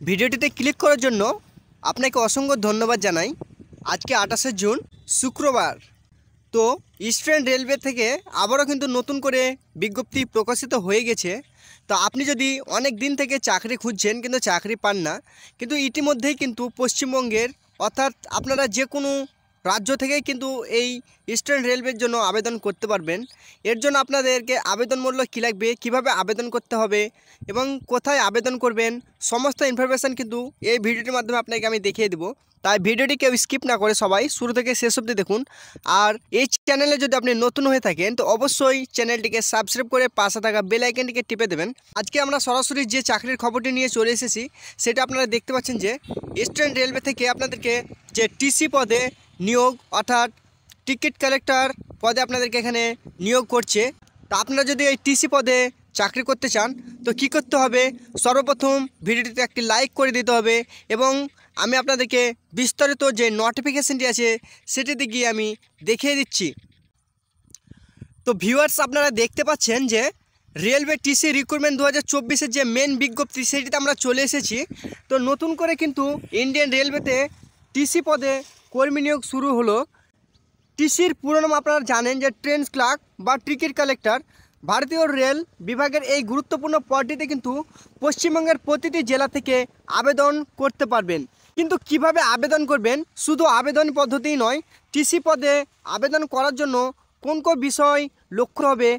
ভিডিওটিতে ক্লিক করার জন্য আপনাকে অসংখ্য ধন্যবাদ জানাই। আজকে 28শে জুন শুক্রবার। তো ইস্টার্ন রেলওয়ে থেকে আবারও কিন্তু নতুন করে বিজ্ঞপ্তি প্রকাশিত হয়ে গেছে। তো আপনি যদি অনেক দিন থেকে চাকরি খুঁজছেন কিন্তু চাকরি পান না, কিন্তু ইতিমধ্যেই কিন্তু পশ্চিমবঙ্গের অর্থাৎ আপনারা যে কোনো রাজ্য থেকেই কিন্তু এই ইস্টার্ন রেলওয়ের জন্য আবেদন করতে পারবেন। এর জন্য আপনাদেরকে আবেদন মূল্য কী লাগবে, কীভাবে আবেদন করতে হবে এবং কোথায় আবেদন করবেন, সমস্ত ইনফরমেশান কিন্তু এই ভিডিওটির মাধ্যমে আপনাকে আমি দেখিয়ে দেবো। তাই ভিডিওটি কেউ স্কিপ না করে সবাই শুরু থেকে শেষ অবধি দেখুন। আর এই চ্যানেলে যদি আপনি নতুন হয়ে থাকেন তো অবশ্যই চ্যানেলটিকে সাবস্ক্রাইব করে পাশে থাকা বেল আইকনটিকে টিপে দেবেন। আজকে আমরা সরাসরি যে চাকরির খবরটি নিয়ে চলে এসেছি সেটা আপনারা দেখতে পাচ্ছেন যে ইস্টার্ন রেলওয়ে থেকে আপনাদেরকে যে টিসি পদে নিয়োগ অর্থাৎ টিকিট কালেক্টর পদে আপনাদেরকে এখানে নিয়োগ করছে। তা আপনারা যদি এই টিসি পদে চাকরি করতে চান তো কী করতে হবে, সর্বপ্রথম ভিডিওটিতে একটি লাইক করে দিতে হবে এবং আমি আপনাদেরকে বিস্তারিত যে নোটিফিকেশানটি আছে সেটিতে গিয়ে আমি দেখিয়ে দিচ্ছি। তো ভিউয়ার্স, আপনারা দেখতে পাচ্ছেন যে রেলওয়ে টিসি রিক্রুটমেন্ট 2024-এর যে মেন বিজ্ঞপ্তি সেটিতে আমরা চলে এসেছি। তো নতুন করে কিন্তু ইন্ডিয়ান রেলওয়েতে টিসি পদে কর্মী নিয়োগ শুরু হলো। টিসির পুরো নাম আপনারা জানেন যে ট্রেন ক্লার্ক বা টিকিট কালেক্টর। ভারতীয় রেল বিভাগের এই গুরুত্বপূর্ণ পদটিতে কিন্তু পশ্চিমবঙ্গের প্রতিটি জেলা থেকে আবেদন করতে পারবেন। কিন্তু কিভাবে আবেদন করবেন, শুধু আবেদন পদ্ধতিই নয়, টিসি পদে আবেদন করার জন্য কোন কোন বিষয় লক্ষ্য হবে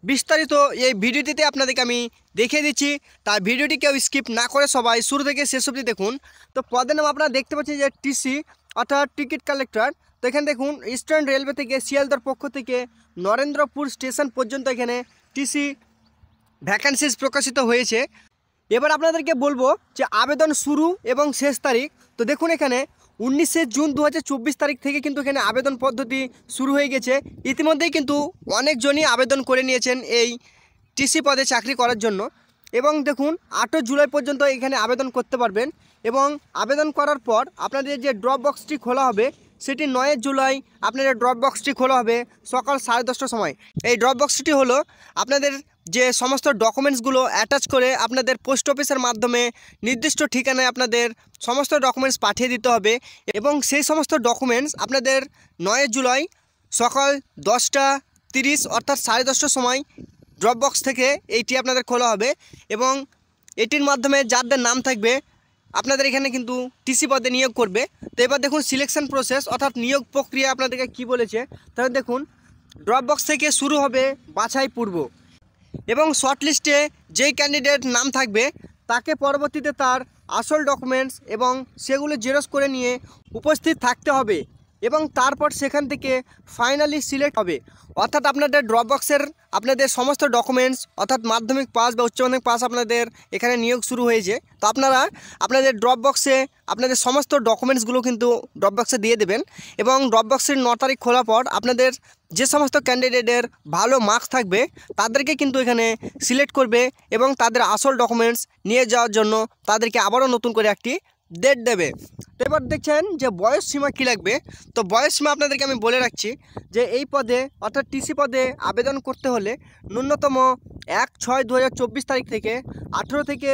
বিস্তারিত এই ভিডিওটিতে আপনাদেরকে আমি দেখিয়ে দিচ্ছি। তার ভিডিওটি কেউ স্কিপ না করে সবাই শুরু থেকে শেষ অবধি দেখুন। তো পদের নাম আপনারা দেখতে পাচ্ছেন যে টিসি অর্থাৎ টিকিট কালেক্টর। তো এখানে দেখুন ইস্টার্ন রেলওয়ে থেকে শিয়ালদর পক্ষ থেকে নরেন্দ্রপুর স্টেশন পর্যন্ত এখানে টিসি ভ্যাকান্সিজ প্রকাশিত হয়েছে। এবার আপনাদেরকে বলবো যে আবেদন শুরু এবং শেষ তারিখ। তো দেখুন এখানে 19শে জুন 2024 তারিখ থেকে কিন্তু এখানে আবেদন পদ্ধতি শুরু হয়ে গেছে। ইতিমধ্যেই কিন্তু অনেকজনই আবেদন করে নিয়েছেন এই টিসি পদে চাকরি করার জন্য। এবং দেখুন 8 জুলাই পর্যন্ত এখানে আবেদন করতে পারবেন এবং আবেদন করার পর আপনাদের যে ড্রপ বক্সটি খোলা হবে সেটি 9 জুলাই আপনাদের ড্রপ বক্সটি খোলা হবে সকাল 10:30টার সময়। এই ড্রপ বক্সটি হলো আপনাদের যে সমস্ত ডকুমেন্টসগুলো অ্যাটাচ করে আপনাদের পোস্ট অফিসের মাধ্যমে নির্দিষ্ট ঠিকানায় আপনাদের সমস্ত ডকুমেন্টস পাঠিয়ে দিতে হবে এবং সেই সমস্ত ডকুমেন্টস আপনাদের 9 জুলাই সকাল 10:30 অর্থাৎ 10:30টার সময় ড্রপ বক্স থেকে এইটি আপনাদের খোলা হবে এবং এটির মাধ্যমে যাদের নাম থাকবে আপনাদের এখানে কিন্তু টিসি পদে নিয়োগ করবে। তো এবার দেখুন সিলেকশন প্রসেস অর্থাৎ নিয়োগ প্রক্রিয়া আপনাদেরকে কি বলেছে। তাহলে দেখুন ড্রপ বক্স থেকে শুরু হবে বাছাই পূর্ব এবং শর্ট লিস্টে যেই ক্যান্ডিডেট নাম থাকবে তাকে পরবর্তীতে তার আসল ডকুমেন্টস এবং সেগুলো জেরক্স করে নিয়ে উপস্থিত থাকতে হবে এবং তারপর সেখান থেকে ফাইনালি সিলেক্ট হবে। অর্থাৎ আপনাদের ড্রপ বক্সের আপনাদের সমস্ত ডকুমেন্টস অর্থাৎ মাধ্যমিক পাস বা উচ্চ মাধ্যমিক পাস আপনাদের এখানে নিয়োগ শুরু হয়েছে। তো আপনারা আপনাদের ড্রপ বক্সে আপনাদের সমস্ত ডকুমেন্টসগুলো কিন্তু ড্রপ বক্সে দিয়ে দেবেন এবং ড্রপ বক্সের 9 তারিখ খোলার পর আপনাদের যে সমস্ত ক্যান্ডিডেটের ভালো মার্কস থাকবে তাদেরকে কিন্তু এখানে সিলেক্ট করবে এবং তাদের আসল ডকুমেন্টস নিয়ে যাওয়ার জন্য তাদেরকে আবারও নতুন করে একটি ডেট দেবে। তো এবার দেখছেন যে বয়স সীমা কী লাগবে। তো বয়স সীমা আপনাদেরকে আমি বলে রাখছি যে এই পদে অর্থাৎ টিসি পদে আবেদন করতে হলে ন্যূনতম 1/6/2024 তারিখ থেকে 18 থেকে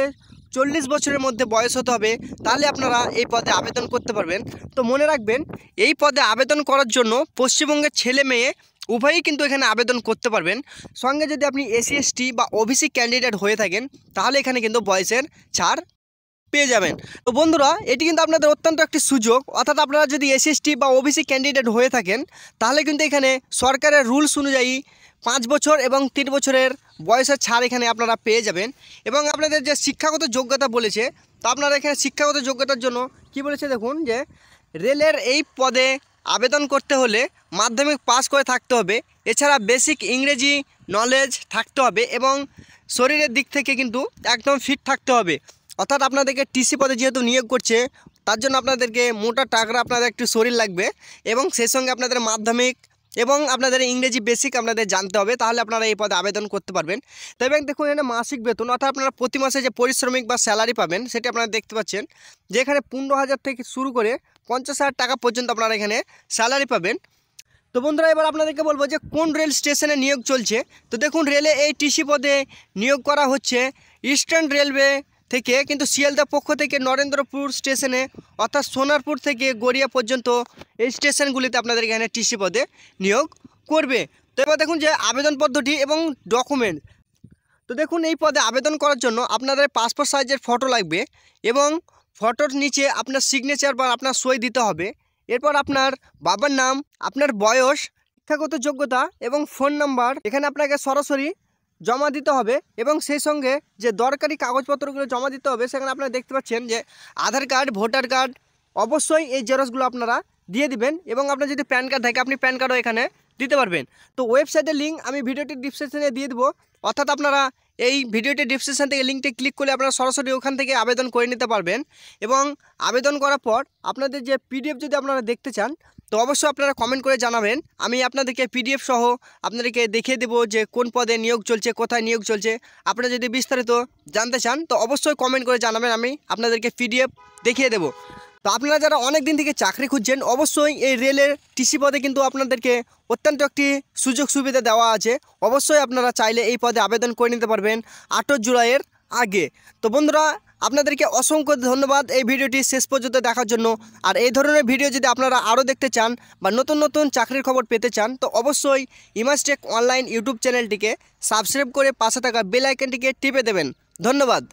40 বছরের মধ্যে বয়স হতে হবে, তাহলে আপনারা এই পদে আবেদন করতে পারবেন। তো মনে রাখবেন এই পদে আবেদন করার জন্য পশ্চিমবঙ্গের ছেলে মেয়ে উভয়ই কিন্তু এখানে আবেদন করতে পারবেন। সঙ্গে যদি আপনি এসসি এসটি বা ওবিসি ক্যান্ডিডেট হয়ে থাকেন তাহলে এখানে কিন্তু বয়সের ছাড় পেয়ে যাবেন। তো বন্ধুরা, এটি কিন্তু আপনাদের অত্যন্ত একটি সুযোগ। অর্থাৎ আপনারা যদি এসসি এসটি বা ওবিসি ক্যান্ডিডেট হয়ে থাকেন তাহলে কিন্তু এখানে সরকারের রুলস অনুযায়ী 5 বছর এবং 3 বছরের বয়সের ছাড় এখানে আপনারা পেয়ে যাবেন। এবং আপনাদের যে শিক্ষাগত যোগ্যতা বলেছে, তো আপনারা এখানে শিক্ষাগত যোগ্যতার জন্য কি বলেছে দেখুন যে রেলের এই পদে আবেদন করতে হলে মাধ্যমিক পাস করে থাকতে হবে, এছাড়া বেসিক ইংরেজি নলেজ থাকতে হবে এবং শরীরের দিক থেকে কিন্তু একদম ফিট থাকতে হবে। অর্থাৎ আপনাদেরকে টিসি পদে যেহেতু নিয়োগ করছে তার জন্য আপনাদেরকে মোটা টাকরা আপনাদের একটু শরীর লাগবে এবং সেই সঙ্গে আপনাদের মাধ্যমিক এবং আপনাদের ইংরেজি বেসিক আপনাদের জানতে হবে, তাহলে আপনারা এই পদে আবেদন করতে পারবেন। তো এবং দেখুন এখানে মাসিক বেতন অর্থাৎ আপনারা প্রতি মাসে যে পরিশ্রমিক বা স্যালারি পাবেন সেটি আপনারা দেখতে পাচ্ছেন যে এখানে 15,000 থেকে শুরু করে 50,000 টাকা পর্যন্ত আপনারা এখানে স্যালারি পাবেন। তো বন্ধুরা, এবার আপনাদেরকে বলবো যে কোন রেল স্টেশনে নিয়োগ চলছে। তো দেখুন রেলে এই টিসি পদে নিয়োগ করা হচ্ছে ইস্টার্ন রেলওয়ে থেকে কিন্তু শিয়ালদা পক্ষ থেকে নরেন্দ্রপুর স্টেশনে অর্থাৎ সোনারপুর থেকে গড়িয়া পর্যন্ত এই স্টেশনগুলিতে আপনাদের এখানে টিসি পদে নিয়োগ করবে। তো এবার দেখুন যে আবেদন পদ্ধতি এবং ডকুমেন্ট। তো দেখুন এই পদে আবেদন করার জন্য আপনাদের পাসপোর্ট সাইজের ফটো লাগবে এবং ফটোর নিচে আপনার সিগনেচার বা আপনার সই দিতে হবে। এরপর আপনার বাবার নাম, আপনার বয়স, শিক্ষাগত যোগ্যতা এবং ফোন নাম্বার এখানে আপনাকে সরাসরি জমা দিতে হবে এবং সেই সঙ্গে যে দরকারি কাগজপত্রগুলো জমা দিতে হবে সেখানে আপনারা দেখতে পাচ্ছেন যে আধার কার্ড, ভোটার কার্ড, অবশ্যই এই জেরক্সগুলো আপনারা দিয়ে দিবেন এবং আপনার যদি প্যান কার্ড থাকে আপনি প্যান কার্ডও এখানে দিতে পারবেন। তো ওয়েবসাইটের লিঙ্ক আমি ভিডিওটির ডিসক্রিপশনে দিয়ে দেবো, অর্থাৎ আপনারা এই ভিডিওটির ডিসক্রিপশন থেকে লিঙ্কটি ক্লিক করলে আপনারা সরাসরি ওখান থেকে আবেদন করে নিতে পারবেন। এবং আবেদন করার পর আপনাদের যে পিডিএফ যদি আপনারা দেখতে চান তো অবশ্যই আপনারা কমেন্ট করে জানাবেন। আমি আপনাদেরকে পিডিএফ সহ আপনাদেরকে দেখিয়ে দেবো যে কোন পদে নিয়োগ চলছে, কোথায় নিয়োগ চলছে। আপনারা যদি বিস্তারিত জানতে চান তো অবশ্যই কমেন্ট করে জানাবেন, আমি আপনাদেরকে পিডিএফ দেখিয়ে দেবো। তো আপনারা যারা অনেক দিন থেকে চাকরি খুঁজছেন অবশ্যই এই রেলের টিসি পদে কিন্তু আপনাদেরকে অত্যন্ত একটি সুযোগ সুবিধা দেওয়া আছে। অবশ্যই আপনারা চাইলে এই পদে আবেদন করে নিতে পারবেন 8 জুলাইয়ের আগে। তো বন্ধুরা আপনাদেরকে অসংখ্য ধন্যবাদ এই ভিডিওটি শেষ পর্যন্ত দেখার জন্য। আর এই ধরনের ভিডিও যদি আপনারা আরও দেখতে চান বা নতুন নতুন চাকরির খবর পেতে চান তো অবশ্যই ইমাজটেক অনলাইন ইউটিউব চ্যানেলটিকে সাবস্ক্রাইব করে পাশে থাকা বেল আইকনটিকে টিপে দেবেন। ধন্যবাদ।